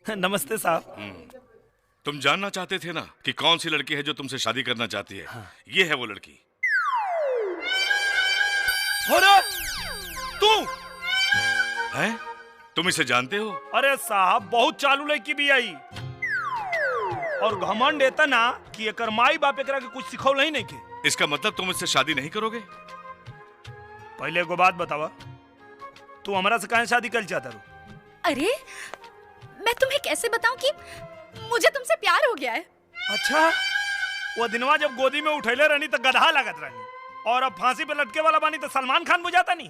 नमस्ते साहब। तुम जानना चाहते थे ना कि कौन सी लड़की है जो तुमसे शादी करना चाहती है? हाँ। ये है वो लड़की। अरे तू है? तुम इसे जानते हो? अरे साहब बहुत चालू लड़की भी आई और घमंड एता ना कि एकर माई बाप एकरा के कुछ सिखौल ही नहीं के। इसका मतलब तुम इससे शादी नहीं करोगे? पहले एगो बात बतावा, तू हमरा से काहे शादी कर चाहता रू? अरे मैं तुम्हें कैसे बताऊं कि मुझे तुमसे प्यार हो गया है। अच्छा, वो दिनवा जब गोदी में उठैले रहनी तो गधा लागत रहनी और अब फांसी पे लटके वाला बानी तो सलमान खान बुझाता नहीं।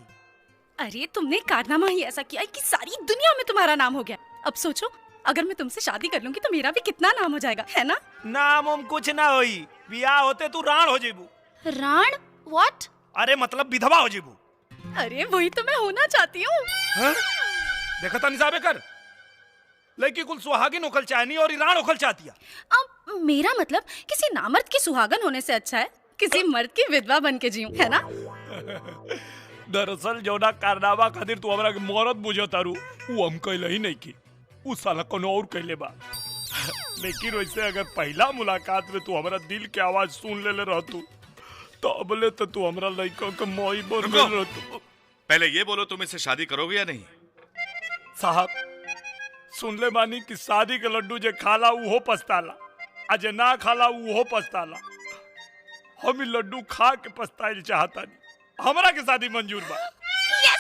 अरे तुमने कारनामा ही ऐसा किया कि सारी दुनिया में तुम्हारा नाम हो गया। अब सोचो अगर मैं तुमसे शादी कर लूंगी तो मेरा भी कितना नाम हो जाएगा, है ना? नाम उम कुछ ना होई, बियाह होते तू राण हो जेबू। राण? व्हाट? अरे मतलब विधवा हो जेबू। अरे वही तो मैं होना चाहती हूँ। देखा था निसाबे कर, लड़की कुल सुहागिन होकल चाहनी और ईरान होकल चाहती है। अब मेरा मतलब किसी नामर्द की सुहागन होने से अच्छा है किसी मर्द की विधवा बन के जीऊं, है ना? दरअसल जोना कारनामा खातिर तू हमरा के मौरत बुझता रू, वो हम कहले ही नहीं की, उस साला कोनो और कहले बा। लेकिन वैसे अगर पहला मुलाकात में तू हमरा दिल के आवाज सुन लेले रहतू तो अबले तो तू हमरा लड़का के मोई बन गल रहतू। पहले ये बोलो तुम इससे शादी करोगे या नहीं? साहब सुन ले बानी कि शादी के लड्डू जे खाला उहो पछताला, आ जे ना खाला उहो पछताला। हम ई लड्डू खा के पछताइल चाहता नहीं, हमरा के शादी मंजूर बा।